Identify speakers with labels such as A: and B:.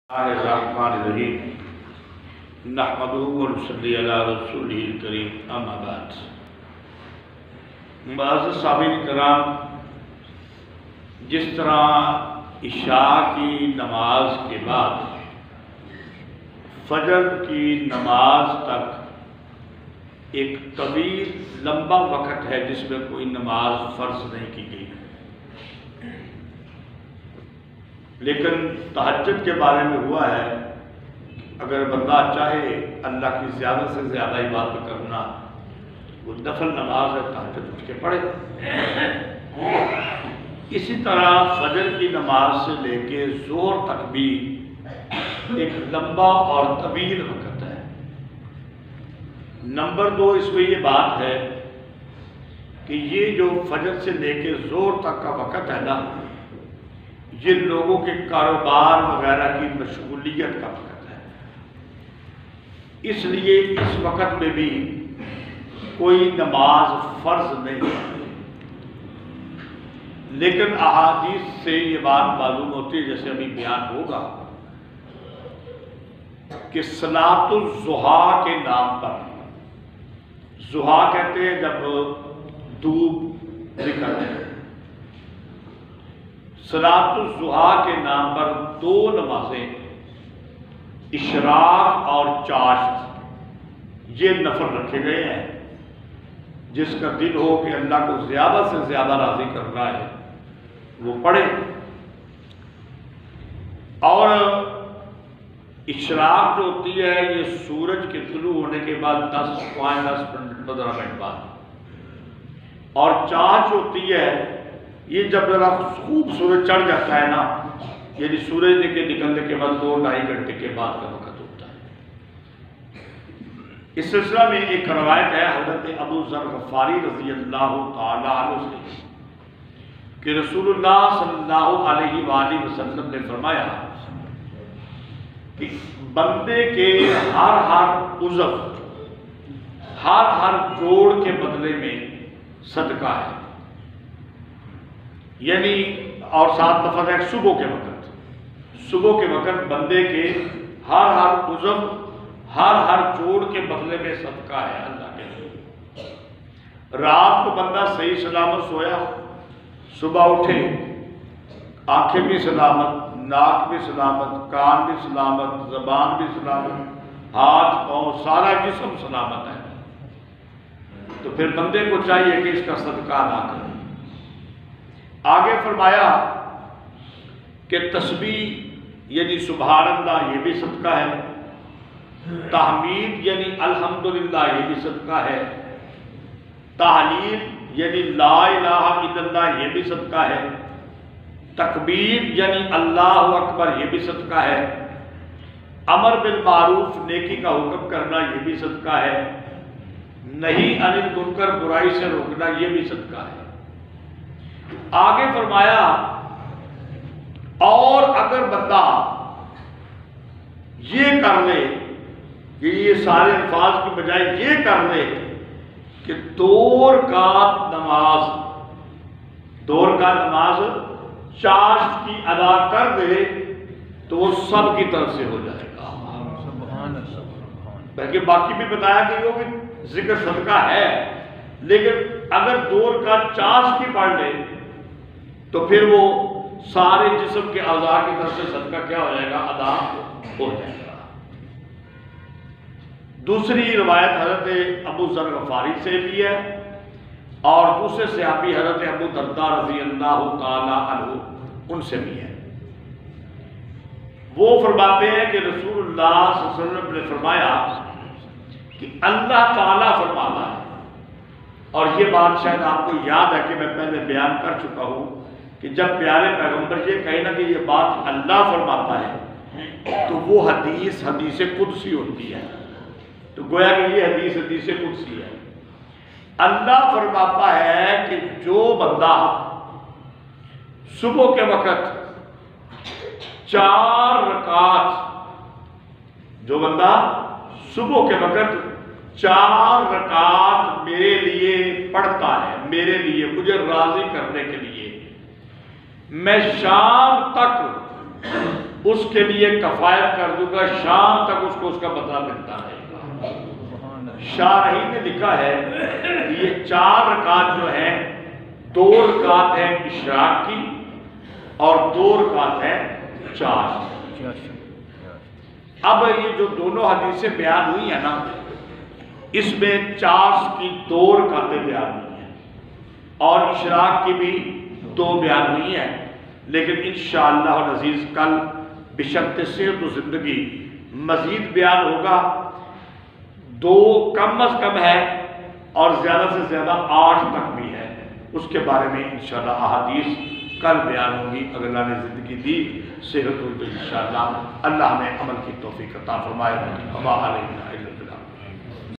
A: الرحمن الرحیم نحمدہ ونصلی علی رسولہ الکریم اما بعد۔ معزز سامعین کرام، جس طرح عشاء کی نماز کے بعد فجر کی نماز تک ایک طویل لمبا وقت ہے جس میں کوئی نماز فرض نہیں کی گئی، لیکن تہجد کے بارے میں ہوا ہے اگر بندہ چاہے اللہ کی زیادہ سے زیادہ عبادت کرنا، وہ نفل نماز ہے تہجد اٹھ کے پڑھے۔ اسی طرح فجر کی نماز سے لے کے ظہر تک بھی ایک لمبا اور طویل وقت ہے۔ نمبر 2، اس میں یہ بات ہے کہ یہ جو فجر سے لے کے ظہر تک کا وقت ہے نا، یہ لوگوں کے کاروبار وغیرہ کی مشغولیت کا وقت ہے، اس لیے اس وقت میں بھی کوئی نماز فرض نہیں ہے۔ لیکن احادیث سے یہ بات معلوم ہوتی ہے، جیسے ابھی بیان ہوگا، کہ صلاۃ الضحیٰ کے نام پر، ضحیٰ کہتے ہیں جب دھوپ نکلتے ہیں، صلاۃ الضحیٰ کے نام پر 2 نمازیں اشراق اور چاشت یہ نفل رکھے گئے ہیں۔ جس کا دل ہو کہ اللہ کو زیادہ سے زیادہ راضی کرنا ہے وہ پڑھے۔ اور اشراق جو ہوتی ہے یہ سورج کے طلوع ہونے کے بعد 10.10 منٹ بعد، اور چاشت ہوتی ہے یہ جب ذرا خوب سورج چڑھ جاتا ہے نا، یعنی سورج کے نکلنے کے بعد 2-2.5 گھنٹے کے بعد کا وقت ہوتا ہے۔ اس سلسلہ میں ایک روایت ہے حضرت ابو ذر غفاری رضی اللہ تعالیٰ عنہ سے کہ رسول اللہ صلی اللہ علیہ وآلہ وسلم نے فرمایا کہ بندے کے ہر عضو، ہر جوڑ کے بدلے میں صدقہ ہے، یعنی اور ساتھ لفظ ہے صبح کے وقت بندے کے ہر عضو، ہر جوڑ کے بدلے میں صدقہ ہے اللہ کے لیے۔ رات کو بندہ صحیح سلامت سویا، صبح اٹھے آنکھیں بھی سلامت، ناک بھی سلامت، کان بھی سلامت، زبان بھی سلامت، ہاتھ پاؤں سارا جسم سلامت ہے، تو پھر بندے کو چاہیے کہ اس کا صدقہ ادا کرے۔ آگے فرمایا کہ تسبیح یعنی سبحان اللہ یہ بھی صدقہ ہے، تحمید یعنی الحمدللہ یہ بھی صدقہ ہے، تحلیل یعنی لا الہ الا اللہ یہ بھی صدقہ ہے، تکبیر یعنی اللہ اکبر یہ بھی صدقہ ہے، امر بالمعروف نیکی کا حکم کرنا یہ بھی صدقہ ہے، نہی عن المنکر برائی سے روکنا یہ بھی صدقہ ہے۔ آگے فرمایا اور اگر بندہ یہ کر لے کہ یہ سارے الفاظ کی بجائے یہ کر لے کہ 2 رکعت نماز چاشت کی ادا کر دے تو وہ سب کی طرف سے ہو جائے گا۔ بلکہ باقی بھی بتایا کہ وہ بھی ذکر صدقہ ہے، لیکن اگر 2 رکعت چاشت کی پڑھ لے تو پھر وہ سارے جسم کے اعضاء کی طرف سے صدقہ کیا ہو جائے گا؟ ادا ہو جائے گا۔ دوسری روایت حضرت ابو ذر غفاری سے بھی ہے، اور دوسرے صحابی حضرت ابو درداء رضی اللہ تعالی عنہ ان سے بھی ہے۔ وہ فرماتے ہیں کہ رسول اللہ صلی اللہ علیہ وسلم نے فرمایا کہ اللہ تعالیٰ فرماتا ہے، اور یہ بات شاید آپ کو یاد ہے کہ میں پہلے بیان کر چکا ہوں کہ جب پیارے پیغمبر یہ کہیں نا کہ یہ بات اللہ فرماتا ہے تو وہ حدیث قدسی ہوتی ہے، تو گویا کہ یہ حدیث قدسی ہے۔ اللہ فرماتا ہے کہ جو بندہ صبح کے وقت 4 رکعت میرے لیے پڑھتا ہے، میرے لیے مجھے راضی کرنے کے لیے، میں شام تک اس کے لیے کفایت کر دوں گا، شام تک اس کو اس کا بدلہ ملتا رہے گا۔ شارحین نے لکھا ہے یہ 4 رکعت جو ہیں 2 رکعت ہیں اشراق کی اور 2 رکعت ہیں چاشت۔ اب یہ جو دونوں حدیثیں بیان ہوئی ہیں نا، اس میں چاشت کی 2 رکعتیں بیان ہوئی ہیں اور اشراق کی بھی 2 بیان ہوئی ہیں، لیکن انشاءاللہ العزیز کل بشرط صحت و زندگی مزید بیان ہوگا۔ 2 کم از کم ہے اور زیادہ سے زیادہ 8 تک بھی ہے، اس کے بارے میں انشاءاللہ احادیث کل بیان ہوگی۔ اگر اللہ نے زندگی دی، صحت ہوئی تو انشاءاللہ اللہ ہمیں عمل کی توفیق عطا فرمائے۔